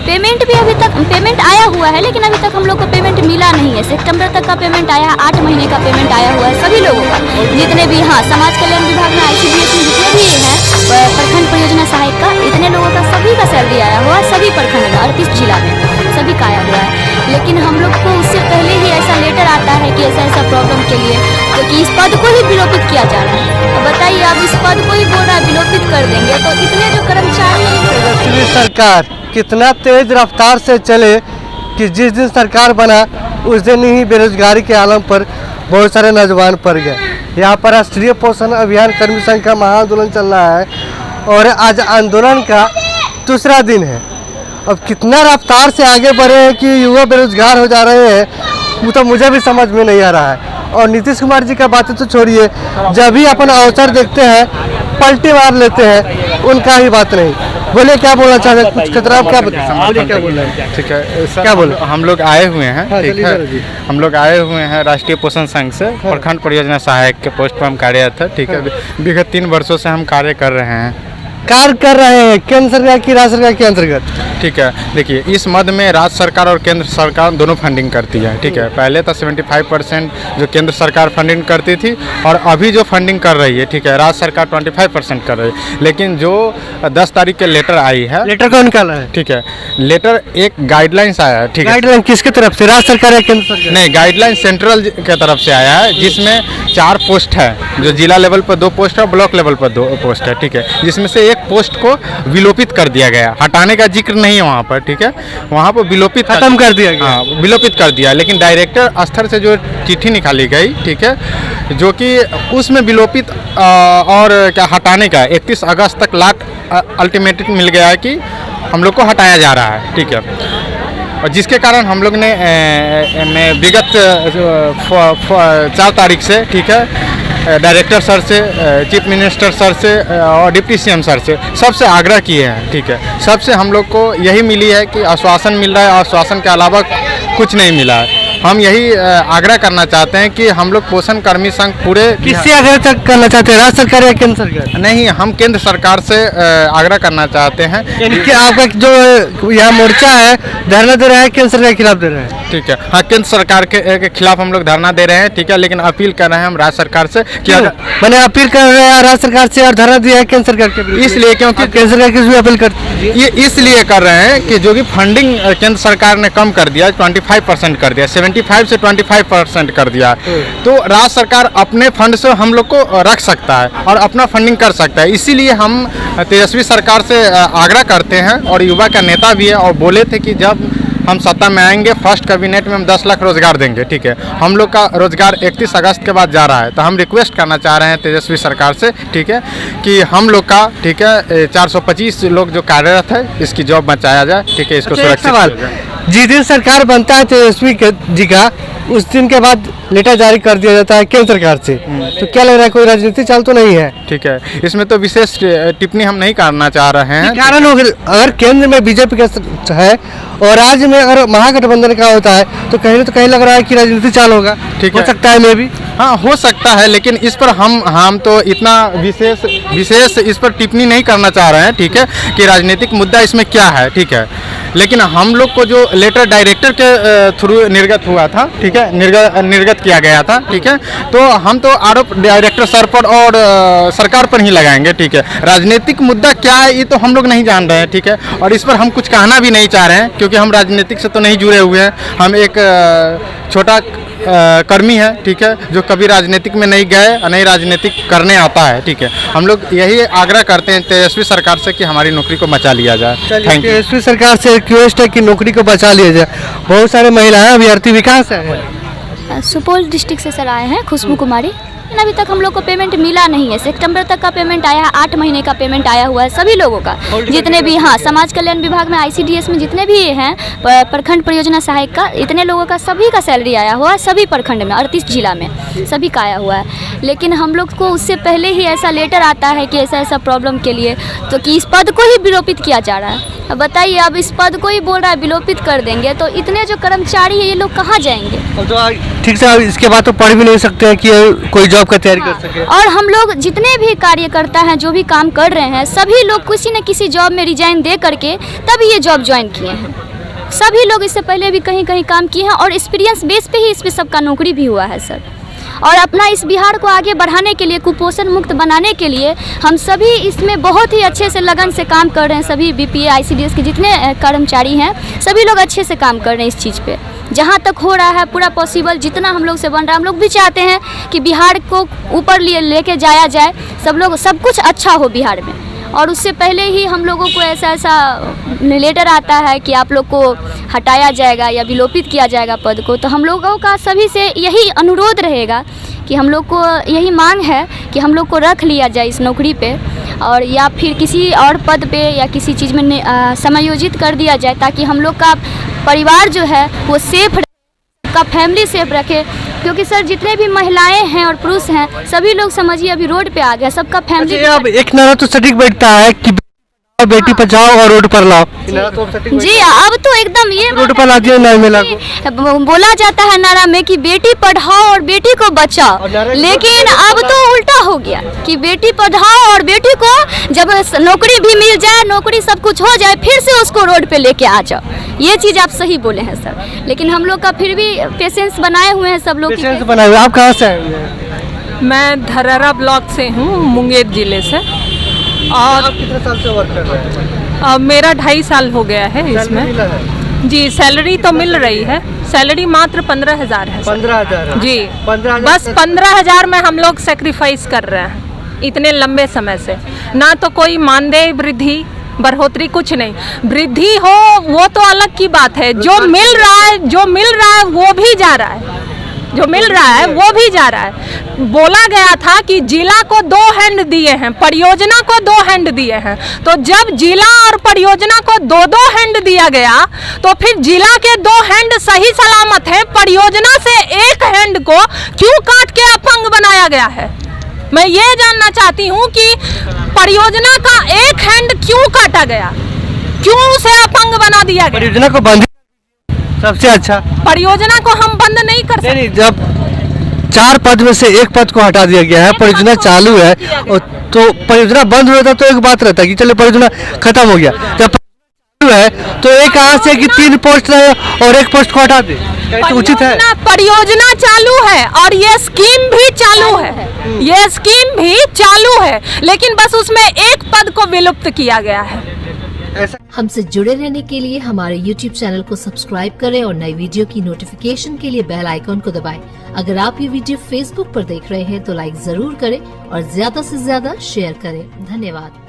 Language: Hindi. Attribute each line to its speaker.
Speaker 1: पेमेंट भी अभी तक पेमेंट आया हुआ है, लेकिन अभी तक हम लोग को पेमेंट मिला नहीं है। सितंबर तक का पेमेंट आया है, 8 महीने का पेमेंट आया हुआ है सभी लोगों का, जितने भी हाँ समाज कल्याण विभाग में ICDS में जितने भी हैं प्रखंड परियोजना सहायक का, इतने लोगों का सभी का सैलरी आया हुआ है, सभी प्रखंड में 38 जिला में सभी का आया हुआ है। लेकिन हम लोग को उससे पहले ही ऐसा लेटर आता है कि ऐसा ऐसा प्रॉब्लम के लिए, तो कि इस पद को ही विलोपित किया जा रहा है। तो बताइए, अब इस पद को ही बोल रहा है विलोपित कर देंगे, तो इतने जो कर्मचारी
Speaker 2: तेजस्वी सरकार कितना तेज रफ्तार से चले कि जिस दिन सरकार बना उस दिन ही बेरोजगारी के आलम पर बहुत सारे नौजवान पड़ गए। यहाँ पर राष्ट्रीय पोषण अभियान कर्मी संघ का महाआंदोलन चल रहा है और आज आंदोलन का दूसरा दिन है। अब कितना रफ्तार से आगे बढ़े हैं कि युवा बेरोजगार हो जा रहे हैं, वो तो मुझे भी समझ में नहीं आ रहा है। और नीतीश कुमार जी का बातें तो छोड़िए, जब भी अपन अवसर देखते हैं पलटी मार लेते हैं, उनका ही बात नहीं। बोले क्या बोलना चाहते हैं, कुछ खतरा क्या बोलिए, क्या बोल रहे हैं?
Speaker 3: ठीक है सर,
Speaker 2: क्या बोले?
Speaker 3: हम लोग आए हुए हैं,
Speaker 2: हाँ,
Speaker 3: ठीक है, हम लोग आए हुए हैं राष्ट्रीय पोषण संघ से, प्रखंड परियोजना सहायक के पोस्ट पर हम कार्यरत है, ठीक है। विगत 3 वर्षों से हम कार्य कर रहे हैं,
Speaker 2: कार्य कर रहे हैं केंद्र सरकार की राज्य सरकार के अंतर्गत।
Speaker 3: ठीक है। देखिए, इस मद में राज्य सरकार और केंद्र सरकार दोनों फंडिंग करती है, ठीक है। पहले तो 75% जो केंद्र सरकार फंडिंग करती थी और अभी जो फंडिंग कर रही है, ठीक है, राज्य सरकार 25% कर रही है। लेकिन जो 10 तारीख के लेटर आई है,
Speaker 2: लेटर कौन निकाला है?
Speaker 3: ठीक है, लेटर एक गाइडलाइंस आया है, ठीक है।
Speaker 2: गाइडलाइन किसके तरफ से, राज्य सरकार या केंद्र सरकार?
Speaker 3: नहीं, गाइडलाइन सेंट्रल की तरफ से आया है, जिसमें 4 पोस्ट है, जो जिला लेवल पर 2 पोस्ट है, ब्लॉक लेवल पर 2 पोस्ट है, ठीक है। जिसमें से एक पोस्ट को विलोपित कर दिया गया, हटाने का जिक्र नहीं है वहाँ पर, ठीक है, वहाँ पर विलोपित
Speaker 2: खत्म कर दिया गया।
Speaker 3: हाँ, विलोपित कर दिया। लेकिन डायरेक्टर स्तर से जो चिट्ठी निकाली गई, ठीक है, जो कि उसमें विलोपित और क्या हटाने का 31 अगस्त तक अल्टीमेटम मिल गया है कि हम लोग को हटाया जा रहा है, ठीक है। और जिसके कारण हम लोग ने विगत 4 तारीख से, ठीक है, डायरेक्टर सर से, चीफ मिनिस्टर सर से और डिप्टी सीएम सर से सबसे आग्रह किए हैं, ठीक है। सबसे हम लोग को यही मिली है कि आश्वासन मिल रहा है, आश्वासन के अलावा कुछ नहीं मिला है। हम यही आग्रह करना चाहते हैं कि हम लोग पोषण कर्मी संघ पूरे
Speaker 2: किससे आग्रह तक करना चाहते हैं, राज्य सरकार या केंद्र सरकार?
Speaker 3: नहीं, हम केंद्र सरकार से आग्रह करना चाहते हैं।
Speaker 2: यानी कि आपका जो यहाँ मोर्चा है धरना दे रहा है, केंद्र सरकार के खिलाफ दे रहा है?
Speaker 3: ठीक है, हाँ, केंद्र सरकार के खिलाफ हम लोग धरना दे रहे हैं, ठीक है। लेकिन अपील कर रहे हैं हम राज्य सरकार से कि
Speaker 2: मैंने अपील कर रहे हैं राज्य सरकार से और धरना दिया है केंद्र सरकार के विरुद्ध,
Speaker 3: इसलिए क्योंकि
Speaker 2: केंद्र सरकार की भी अपील करती है।
Speaker 3: ये इसलिए कर रहे हैं कि जो कि फंडिंग केंद्र सरकार ने कम कर दिया, 25% कर दिया, 75 से 25% कर दिया, तो राज्य सरकार अपने फंड से हम लोग को रख सकता है और अपना फंडिंग कर सकता है। इसीलिए हम तेजस्वी सरकार से आग्रह करते हैं, और युवा का नेता भी है, और बोले थे कि जब हम सत्ता में आएंगे फर्स्ट कैबिनेट में हम 10 लाख रोजगार देंगे, ठीक है। हम लोग का रोजगार 31 अगस्त के बाद जा रहा है, तो हम रिक्वेस्ट करना चाह रहे हैं तेजस्वी सरकार से, ठीक है, कि हम लोग का, ठीक है, 425 लोग जो कार्यरत है इसकी जॉब बचाया जाए, ठीक है, इसको सुरक्षित किया जाए।
Speaker 2: जिस दिन सरकार बनता है तेजस्वी जी का, उस दिन के बाद लेटर जारी कर दिया जाता है केंद्र सरकार से, तो क्या लग रहा है कोई राजनीति चाल तो नहीं है? ठीक
Speaker 3: है, इसमें तो विशेष टिप्पणी हम नहीं करना चाह रहे हैं।
Speaker 2: कारण अगर केंद्र में बीजेपी का है और राज्य में अगर महागठबंधन का होता है, तो कहीं ना कहीं लग रहा है कि राजनीति चाल होगा, ठीक हो सकता है, मे भी।
Speaker 3: हाँ, हो सकता है, लेकिन इस पर हम तो इतना विशेष इस पर टिप्पणी नहीं करना चाह रहे हैं, ठीक है, कि राजनीतिक मुद्दा इसमें क्या है, ठीक है। लेकिन हम लोग को जो लेटर डायरेक्टर के थ्रू निर्गत हुआ था, ठीक है, निर्गत किया गया था, ठीक है, तो हम तो आरोप डायरेक्टर सर पर और सरकार पर ही लगाएंगे, ठीक है। राजनीतिक मुद्दा क्या है ये तो हम लोग नहीं जान रहे हैं, ठीक है, और इस पर हम कुछ कहना भी नहीं चाह रहे हैं, क्योंकि हम राजनीतिक से तो नहीं जुड़े हुए हैं। हम एक छोटा कर्मी है, ठीक है, जो कभी राजनीतिक में नहीं गए और नहीं राजनीतिक करने आता है, ठीक है। हम लोग यही आग्रह करते हैं तेजस्वी सरकार से कि हमारी नौकरी को बचा लिया जाए। Thank you.
Speaker 2: तेजस्वी सरकार से रिक्वेस्ट है कि नौकरी को बचा लिया जाए। बहुत सारे महिलाएं अभ्यर्थी विकास है,
Speaker 1: सुपौल डिस्ट्रिक्ट से सर आए हैं, खुशबू कुमारी। अभी तक हम लोग को पेमेंट मिला नहीं है। सितंबर तक का पेमेंट आया है, 8 महीने का पेमेंट आया हुआ है सभी लोगों का, जितने भी हाँ समाज कल्याण विभाग में ICDS में जितने भी हैं प्रखंड परियोजना सहायक का, इतने लोगों का सभी का सैलरी आया हुआ है, सभी प्रखंड में 38 जिला में सभी का आया हुआ है। लेकिन हम लोग को उससे पहले ही ऐसा लेटर आता है कि ऐसा ऐसा प्रॉब्लम के लिए, तो कि इस पद को ही विलोपित किया जा रहा है। अब बताइए, अब इस पद को ही बोल रहा है विलोपित कर देंगे, तो इतने जो कर्मचारी है ये लोग कहाँ जाएंगे?
Speaker 2: तो ठीक से इसके बाद तो पढ़ भी नहीं सकते हैं कि कोई जॉब जॉब का तैयारी कर सके।
Speaker 1: और हम लोग जितने भी कार्यकर्ता हैं जो भी काम कर रहे हैं सभी लोग किसी न किसी जॉब में रिजाइन दे करके तब ये जॉब ज्वाइन किए हैं। सभी लोग इससे पहले भी कहीं कहीं काम किए हैं और एक्सपीरियंस बेस पे ही इस पे सबका नौकरी भी हुआ है सर। और अपना इस बिहार को आगे बढ़ाने के लिए, कुपोषण मुक्त बनाने के लिए हम सभी इसमें बहुत ही अच्छे से लगन से काम कर रहे हैं। सभी बीपीए ICDS के जितने कर्मचारी हैं सभी लोग अच्छे से काम कर रहे हैं इस चीज़ पे। जहाँ तक हो रहा है पूरा पॉसिबल जितना हम लोग से बन रहा है, हम लोग भी चाहते हैं कि बिहार को ऊपर लेके जाया जाए, सब कुछ अच्छा हो बिहार में। और उससे पहले ही हम लोगों को ऐसा लेटर आता है कि आप लोग को हटाया जाएगा या विलोपित किया जाएगा पद को, तो हम लोगों का सभी से यही अनुरोध रहेगा कि हम लोग को यही मांग है कि हम लोग को रख लिया जाए इस नौकरी पे, और या फिर किसी और पद पे या किसी चीज़ में समायोजित कर दिया जाए ताकि हम लोग का परिवार जो है वो सेफ रहे, का फैमिली सेफ रखे। क्योंकि सर जितने भी महिलाएं हैं और पुरुष हैं सभी लोग समझिए अभी रोड पे आ गए, सबका फैमिली।
Speaker 2: अच्छा, अब एक नारा तो सटीक बैठता है कि बेटी बचाओ और रोड पर लाओ।
Speaker 1: जी अब तो एकदम ये
Speaker 2: रोड पर ला दिया
Speaker 1: बोला जाता है नारा में कि बेटी पढ़ाओ और बेटी को बचाओ, लेकिन अब तो उल्टा हो गया कि बेटी पढ़ाओ और बेटी को जब नौकरी भी मिल जाए, नौकरी सब कुछ हो जाए, फिर से उसको रोड पे लेके आ जाओ। ये चीज़ आप सही बोले हैं सर, लेकिन हम लोग का फिर भी पेशेंस बनाए हुए हैं सब लोग।
Speaker 2: पेशेंस बनाए हुए। आप कहाँ से हैं?
Speaker 4: मैं धरारा ब्लॉक से हूँ, मुंगेर जिले से। और
Speaker 2: आप कितने साल से वर्क कर रहे हैं?
Speaker 4: मेरा 2.5 साल हो गया है इसमें। जी सैलरी तो मिल रही है, सैलरी मात्र 15,000 है।
Speaker 2: 15,000
Speaker 4: जी
Speaker 2: 15,000
Speaker 4: बस 15,000 में हम लोग सेक्रीफाइस कर रहे हैं इतने लंबे समय से। ना तो कोई मानदेय वृद्धि बढ़ोतरी कुछ नहीं, वृद्धि हो वो तो अलग की बात है, जो मिल रहा है वो भी जा रहा है, जो मिल रहा है वो भी जा रहा है। बोला गया था कि जिला को 2 हैंड दिए हैं, परियोजना को 2 हैंड दिए हैं, तो जब जिला और परियोजना को 2-2 हैंड दिया गया तो फिर जिला के 2 हैंड सही सलामत हैं, परियोजना से 1 हैंड को क्यों काट के अपंग बनाया गया है? मैं ये जानना चाहती हूँ कि परियोजना का 1 हैंड क्यों काटा गया, क्यों उसे अपंग बना दिया गया?
Speaker 2: परियोजना को बंद सबसे अच्छा।
Speaker 4: परियोजना को हम बंद नहीं कर सकते।
Speaker 2: नहीं, जब 4 पद में से 1 पद को हटा दिया गया है, परियोजना चालू है, और तो परियोजना बंद हुआ था तो एक बात रहता है कि चलो परियोजना खत्म हो गया। जब चालू है तो एक कहाँ से कि 3 पोस्ट रहे और 1 पोस्ट को हटा दे, तो उचित है?
Speaker 4: परियोजना चालू है और ये स्कीम भी चालू है, ये स्कीम भी चालू है, लेकिन बस उसमें 1 पद को विलुप्त किया गया है।
Speaker 5: हमसे जुड़े रहने के लिए हमारे YouTube चैनल को सब्सक्राइब करें और नई वीडियो की नोटिफिकेशन के लिए बेल आइकॉन को दबाएं। अगर आप ये वीडियो Facebook पर देख रहे हैं तो लाइक जरूर करें और ज्यादा से ज्यादा शेयर करें। धन्यवाद।